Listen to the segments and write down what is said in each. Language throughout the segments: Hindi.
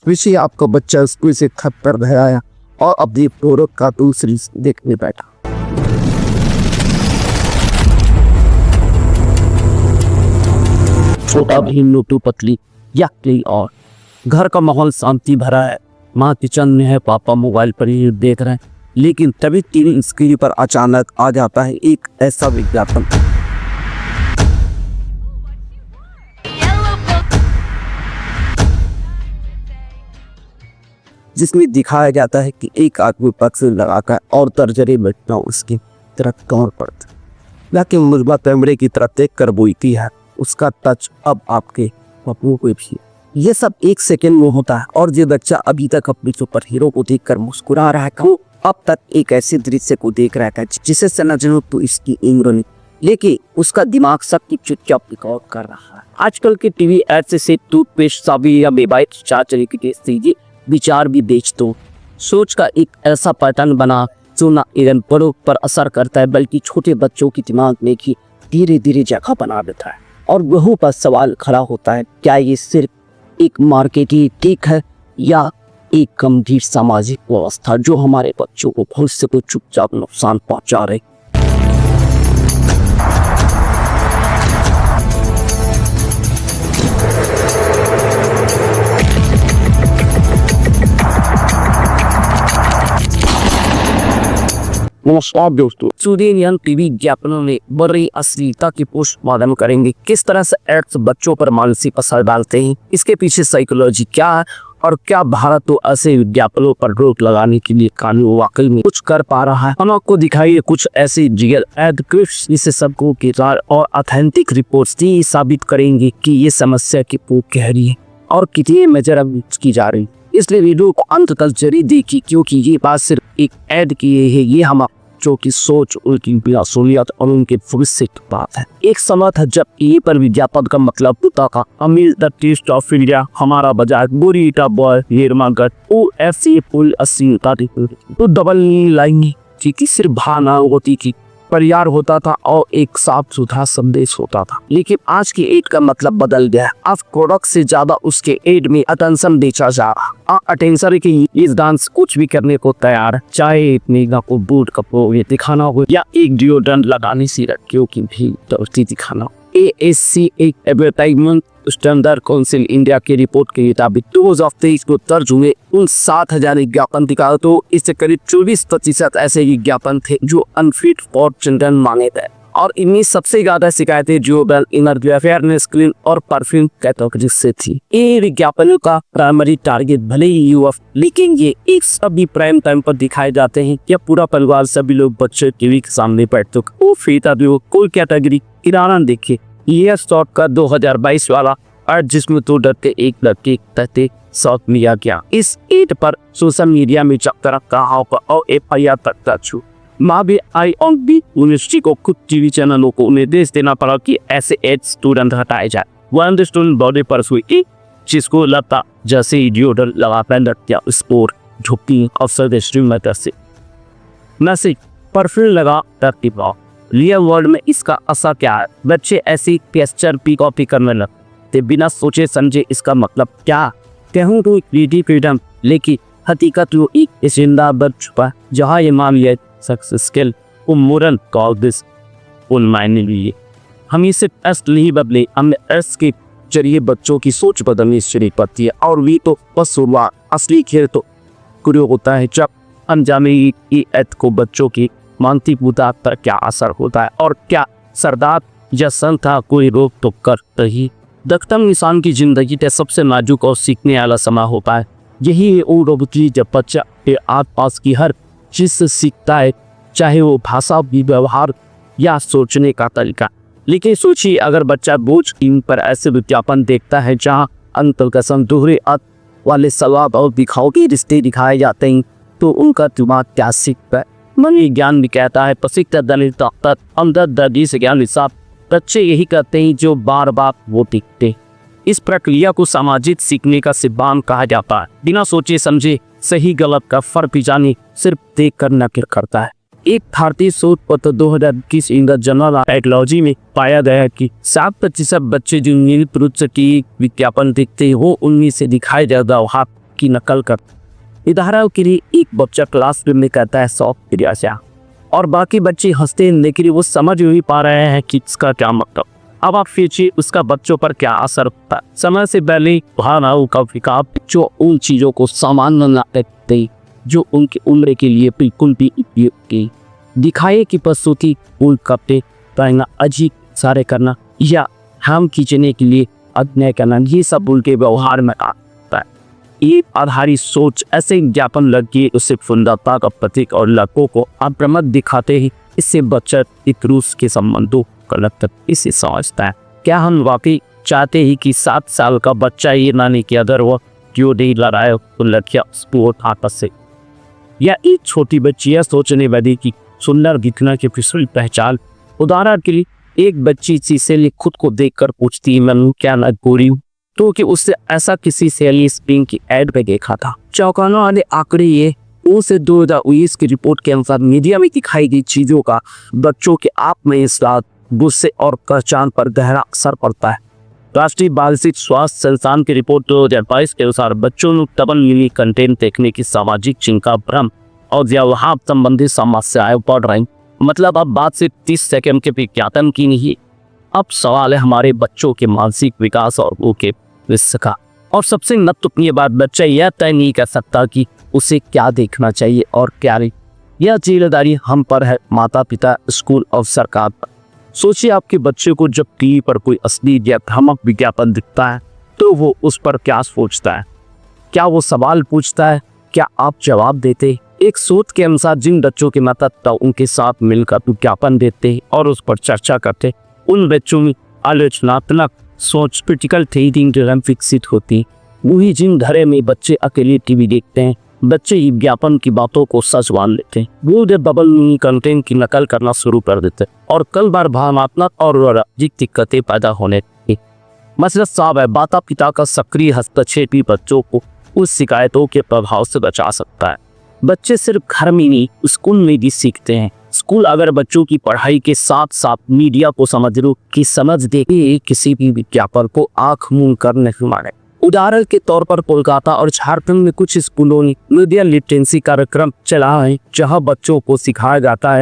विषय आपका बच्चा स्कूल से खत पर भराया और अपनी प्रोडक्ट का दूसरी देखने बैठा। छोटा भीम मोटू पतली या कोई और। घर का माहौल शांति भरा है। माँ किचन में है, पापा मोबाइल पर ही देख रहे हैं। लेकिन तभी टीवी स्क्रीन पर अचानक आ जाता है एक ऐसा विज्ञापन जिसमें दिखाया जाता है कि एक आदमी पक्ष लगाकर और तर्जरे बैठना उसकी तरफ कौर पड़ता, लेकिन मुझबा कैमरे की तरफ देख कर बोलती है उसका टच अब आपके पप्पू को भी। ये सब एक सेकंड में होता है और ये बच्चा अभी तक अपने सुपर हीरो को देखकर मुस्कुरा रहा है। अब तक एक ऐसे दृश्य को देख रहा था जिसे समझो तो इसकी उम्र नहीं, लेकिन उसका दिमाग सब कुछ चुपचाप रिकॉर्ड कर रहा है। आजकल के टीवी ऐसे से टूथपेस्ट, साबुन या मोबाइल चार्जर के सीधे विचार भी बेच दो। सोच का एक ऐसा पैटर्न बना जो ना इधर बड़ों पर असर करता है बल्कि छोटे बच्चों के दिमाग में भी धीरे धीरे जगह बना देता है। और वहीं पर सवाल खड़ा होता है, क्या ये सिर्फ एक मार्केटिंग टेक है या एक गंभीर सामाजिक व्यवस्था जो हमारे बच्चों को भविष्य को चुपचाप नुकसान पहुंचा रही। नमस्कार दोस्तों, सुदीन टीवी विज्ञापनों में बड़ी अश्लीलता की पोस्टमार्टम करेंगे। किस तरह से एड्स बच्चों पर मानसिक असर डालते हैं, इसके पीछे साइकोलॉजी क्या है और क्या भारत तो ऐसे विज्ञापनों पर रोक लगाने के लिए कानून वाकई में कुछ कर पा रहा है। हम आपको दिखाइए कुछ ऐसी रियल एड क्लिप्स जिससे सबको की राय और ऑथेंटिक रिपोर्ट्स साबित करेंगे कि ये समस्या की पोक गहरी है और कितनी मेजर की जा रही है। इसलिए वीडियो को अंत तक जरूर देखिए क्योंकि ये बात सिर्फ एक ऐड की है, ये हम बच्चों की सोच, उनकी मासूमियत और उनके भविष्य की बात है। एक समय था जब ये पर विज्ञापन का मतलब होता था अमीर द टेस्ट ऑफ इंडिया, हमारा बाजार, बोरीटा बॉय, हिरमागढ़, OFC फुल 80 तो डबल लाइन की सिर्फ भावना होती थी, परिवार होता था और एक साफ सुथरा संदेश होता था। लेकिन आज की एड का मतलब बदल गया है। आज प्रोडक्ट से ज्यादा उसके एड में अटेंशन बेचा जा रहा। अटेंशन की इस डांस कुछ भी करने को तैयार है, चाहे इतनी को बूट कपड़े दिखाना हो या एक डिओड्रेंट लगाने से रखियो की भी दोस्ती दिखाना हो। ASC एक एडवर्टाइजमेंट स्टैंडर्ड काउंसिल इंडिया की रिपोर्ट के मुताबिक 2023 को दर्ज हुए उन 7,000 विज्ञापन दिखाए तो इससे करीब 24% ऐसे विज्ञापन थे जो अनफिट फॉर चिल्ड्रन माने गए और इनमें सबसे ज्यादा शिकायतें ज्यूबल, इनर फेयरनेस क्रीम और परफ्यूम कैटेगरी से थी। ये विज्ञापनों का प्राइमरी टारगेट भले ही युवा, लेकिन ये एक सभी प्राइम टाइम पर दिखाए जाते हैं या पूरा परिवार सभी लोग बच्चे टीवी के सामने बैठते वो फीता कोई कैटेगरी किराना देखिए। यह शॉट का 2022 वाला और जिसमें दो डरते एक लड़के तहते शॉट लिया गया। इस एड पर सोशल मीडिया में जब तरह कहा और FIR तक दर्ज हुई। माँ भी आई और भी यूनिवर्सिटी को खुद टीवी चैनलों को निर्देश देना पड़ा कि ऐसे एड्स तुरंत हटाए जाए। वन स्टूडेंट बॉडी पर हुई जिसको लगता जैसे डिओड्रेंट लगाकर लड़कियां स्पोर्ट झुकी अवसर स्ट्रीम से न सिर्फ परफ्यूम लगा डरती पाओ। रियल वर्ल्ड में इसका असर क्या है? बच्चे ऐसी पेस्चर पी कॉपी करने लगते बिना सोचे समझे। इसका मतलब क्या? कहूँ तो क्रिएटिव फ्रीडम, लेकिन हकीकत वो एक जिंदा बच छुपा जहाँ ये मामले success skill moral call this उन मायने लिए हम इसे टेस्ट नहीं बदले, हमने टेस्ट के जरिए बच्चों की सोच बदलनी शुरू करती है। और भी तो बस शुरुआत, असली खेल तो शुरू होता है जब अनजाने की एड को बच्चों की मानसिक बुद्धिमत्ता पर क्या असर होता है और क्या सरदार या संथा कोई रोक तो कर रही। दख्तम इंसान की जिंदगी का सबसे नाजुक और सीखने वाला समय होता है। यही है वो रोबोटी जब बच्चा के आस पास की हर चीज से सीखता है, चाहे वो भाषा, भी व्यवहार या सोचने का तरीका। लेकिन सोचिए अगर बच्चा बोझ टीम पर ऐसे विज्ञापन देखता है जहाँ अंतर कसम दोहरे अर्थ वाले सवाब और दिखाओ के रिश्ते दिखाए जाते हैं तो उनका दिमाग क्या सीखता है? मन विज्ञान भी कहता है प्रशिक्षित दलित डॉक्टर अंदर दर्दी से ज्ञान हिसाब बच्चे यही करते हैं जो बार बार वो दिखते। इस प्रक्रिया को सामाजिक सीखने का सिद्धांत कहा जाता है। बिना सोचे समझे सही गलत का फर्क भी जाने सिर्फ देख कर नकल करता है। एक भारतीय शोध पत्र 2021 in the journal of psychology में पाया गया कि 7% बच्चे जो नियमित रूप से टीवी विज्ञापन देखते हैं वो उनमें से दिखाई ज्यादा की नकल कर। उदाहरण के लिए एक बच्चा क्लासरूम में कहता है 100 क्रिया और बाकी बच्चे हंसते हैं, लेकिन वो समझ नहीं पा रहे हैं कि इसका क्या मतलब। अब आप सोचिए उसका बच्चों पर क्या असर होता है। समय से पहले भावनाओं का विकास जो उन चीज़ों को सामान्य न रखते जो उनकी उम्र के लिए बिल्कुल भी उपयोगी दिखाए कि प्रस्तुति फूल कपड़े पहनना, अजीब सारे करना या हम खींचने के लिए अभिनय करना, ये सब उनके व्यवहार में आता है। ये आधारित सोच ऐसे ज्ञापन लड़की उसे सुंदरता का प्रतीक और लड़कों को आक्रामक दिखाते ही इससे बच्चा एक रूस के संबंधों का लगता इसे समझता है। क्या हम वाकई चाहते ही कि 7 साल का बच्चा ये माने कि अगर वह क्यों नहीं लड़ाए तो लड़कियां उसको आपस से, या एक छोटी बच्ची यह सोचने वाली कि सुंदर दिखने की फिसल पहचान। उदाहरण के लिए एक बच्ची शीशे में खुद को देखकर पूछती है मैं क्या न गोरी हूँ, तो कि उससे ऐसा किसी सेली स्प्रिंग की एड पे देखा था। चौंकाने वाले आंकड़े ये उसे 2019 की रिपोर्ट के अनुसार मीडिया में दिखाई गई चीजों का बच्चों के आत्मविश्वास, गुस्से और पहचान पर गहरा असर पड़ता है। राष्ट्रीय मानसिक स्वास्थ्य संस्थान की रिपोर्ट 2022 के अनुसार बच्चों में डबल मीनिंग कंटेंट देखने की सामाजिक चिंता, भ्रम और व्यवहार संबंधी समस्याएं बढ़ रही। मतलब अब बात सिर्फ 30 सेकंड के विज्ञापन की नहीं, अब सवाल है हमारे बच्चों के मानसिक विकास और वो के विश्व का। और सबसे महत्वपूर्ण बात, बच्चा यह तय नहीं कर सकता कि उसे क्या देखना चाहिए और क्या नहीं। यह जिम्मेदारी हम पर है, माता पिता, स्कूल और सरकार पर। सोचिए आपके बच्चे को जब टीवी पर कोई असली या भ्रामक विज्ञापन दिखता है तो वो उस पर क्या सोचता है? क्या वो सवाल पूछता है? क्या आप जवाब देते? एक शोध के अनुसार जिन बच्चों के माता पिता उनके साथ मिलकर विज्ञापन देते और उस पर चर्चा करते, उन बच्चों में आलोचनात्मक सोच, क्रिटिकल थिंकिंग विकसित होती। वही जिन घरे में बच्चे अकेले टीवी देखते हैं, बच्चे विज्ञापन की बातों को सच मान लेते हैं। वो डबल मीनिंग कंटेंट की नकल करना शुरू कर देते हैं और कई बार भावनात्मक और वाणिज्यिक दिक्कतें पैदा होने लगती। मसला साफ है, माता पिता का सक्रिय हस्तक्षेप ही बच्चों को उस शिकायतों के प्रभाव से बचा सकता है। बच्चे सिर्फ घर में नहीं, स्कूल में भी सीखते हैं। स्कूल अगर बच्चों की पढ़ाई के साथ साथ मीडिया को समझ दे किसी भी विज्ञापन को आंख मूंद कर नहीं माने। उदाहरण के तौर पर कोलकाता और झारखंड में कुछ स्कूलों ने मीडिया लिटरेसी कार्यक्रम चला है, जहां बच्चों को सिखाया जाता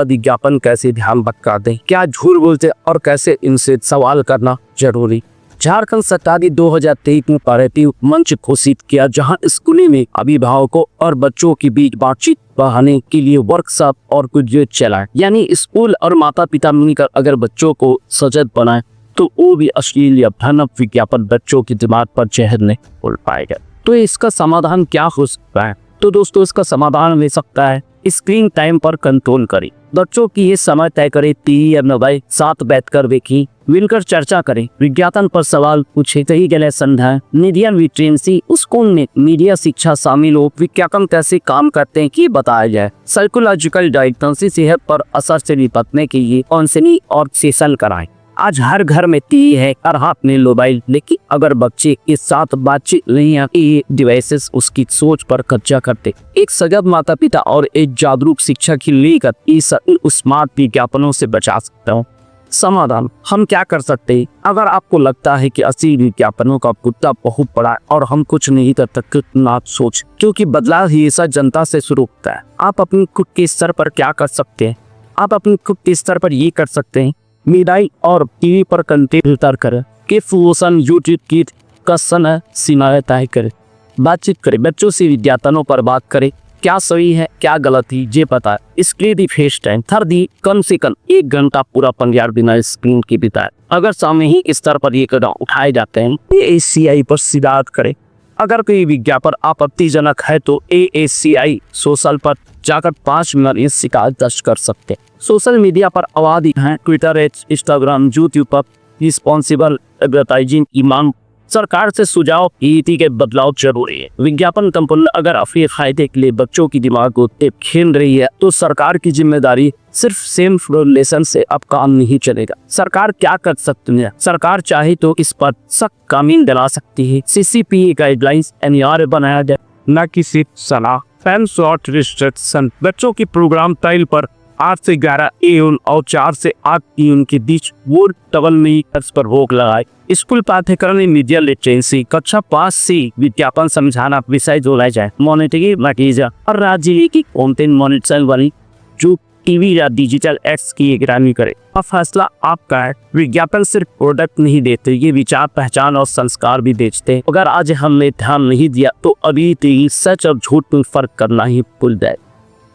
विज्ञापन कैसे ध्यान भटका दें, क्या झूठ बोलते और कैसे इनसे सवाल करना जरूरी। झारखंड सरकार ने 2023 में पैरेटिव मंच घोषित किया, जहां स्कूलों में अभिभावकों और बच्चों के बीच बातचीत बढ़ाने के लिए वर्कशॉप और कुछ चलाए। यानी स्कूल और माता पिता मिलकर अगर बच्चों को सजग बनाए तो वो भी अश्लील या भयानक विज्ञापन बच्चों के दिमाग पर जहर नहीं खोल पाएगा। तो इसका समाधान क्या हो सकता है? तो दोस्तों, इसका समाधान ले सकता है स्क्रीन टाइम पर कंट्रोल करें। बच्चों की ये समय तय करें, टीवी या मोबाइल साथ बैठकर देखें, मिलकर चर्चा करें, विज्ञापन पर सवाल पूछे, सही गलत समझाएं। मीडिया लिटरेसी, स्कूल में मीडिया शिक्षा शामिल हो, विज्ञापन कैसे काम करते हैं कि बताया जाए। साइकोलॉजिकल डायग्नोसिस सेहत पर असर से निपटने के लिए काउंसलिंग और सेशन कराएं। आज हर घर में टीवी है और हाथ में मोबाइल, लेकिन अगर बच्चे के साथ बातचीत नहीं है, ये डिवाइसेस उसकी सोच पर कब्जा करते। एक सजग माता पिता और एक जागरूक शिक्षा की लेकर इस स्मार्ट विज्ञापनों से बचा सकता हूँ। समाधान हम क्या कर सकते हैं? अगर आपको लगता है कि असली विज्ञापनों का मुद्दा बहुत बड़ा है और हम कुछ नहीं कर सकते, ना सोच, क्योंकि बदलाव ही ऐसा जनता से शुरू होता है। आप अपनी खुद के स्तर पर क्या कर सकते हैं? आप अपने खुद के स्तर पर ये कर सकते हैं, मीडिया और टीवी पर कंटेंट फिल्टर करें, के फूसन यूट्यूब की कसन सीमाएं तय करें, बातचीत करें, बच्चों से विज्ञापनों पर बात करें, क्या सही है क्या गलत है ये पता है। इसके लिए फेस टाइम थर्डी कम से कम 1 घंटा पूरा पंजाब बिना स्क्रीन के बिताए। अगर सामने ही स्तर पर ये कदम उठाए जाते हैं, AACI पर शिकायत करें। अगर कोई विज्ञापन आपत्तिजनक है तो AACI सोशल पर जाकर 5 मिनट इस शिकायत दर्ज कर सकते हैं। सोशल मीडिया पर आवाज़ हैं, ट्विटर, इंस्टाग्राम, यूट्यूब पर रिस्पॉन्सिबल एडवर्टाइजिंग की मांग। सरकार से सुझाव नीति के बदलाव जरूरी है। विज्ञापन कंपनी अगर अपने फायदे के लिए बच्चों की दिमाग को खेल रही है तो सरकार की जिम्मेदारी सिर्फ सेल्फ रेगुलेशन से अब काम नहीं चलेगा। सरकार क्या कर सकती है? सरकार चाहे तो इस पर सख्त कानून बना सकती है। CCPA गाइडलाइंस NR बनाया जाए, न कि सिर्फ सलाह। टाइम स्लॉट रिस्ट्रिक्शन, बच्चों की प्रोग्राम टाइम पर 8 से 11 AM और 4 से 8 PM के बीच वो डबल मीनिंग पर रोक लगाए। स्कूल पाठ्यक्रम में मीडिया लिटरेसी कक्षा 5 से विज्ञापन समझाना विषय जोड़ा जाए। मॉनिटरिंग नतीजा और राजनीतिक कंटेंट मॉनिटरिंग वाली जो टीवी या डिजिटल एड्स की निगरानी करे। अब फैसला आपका है। विज्ञापन सिर्फ प्रोडक्ट नहीं देते, ये विचार, पहचान और संस्कार भी बेचते हैं। अगर आज हमने ध्यान नहीं दिया तो अभी टीवी सच और झूठ में फर्क करना ही भूल जाए।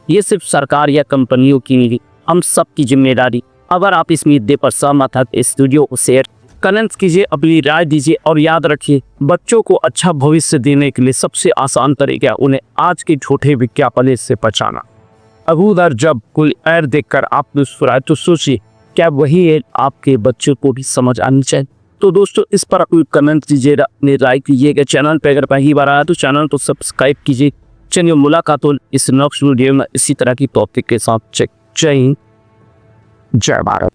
ये सिर्फ सरकार या कंपनियों की नहीं, हम सब की जिम्मेदारी। अगर आप इस मुद्दे पर सहमत हैं तो इस वीडियो को शेयर कमेंट कीजिए, अपनी राय दीजिए और याद रखिए, बच्चों को अच्छा भविष्य देने के लिए सबसे आसान तरीका उन्हें आज के झूठे विज्ञापन से बचाना। अगूदर जब कोई ऐड देखकर आप मुस्कुराए तो सोचिए क्या वही ऐड आपके बच्चों को भी समझ आनी चाहिए। तो दोस्तों इस पर अपनी कमेंट कीजिएगा, अपनी राय कीजिएगा। चैनल पर अगर पहली बार आया तो चैनल को सब्सक्राइब कीजिए। चलिए मुलाकात हो इस नेक्स्ट वीडियो में इसी तरह की टॉपिक के साथ। जय हिंद, जय भारत।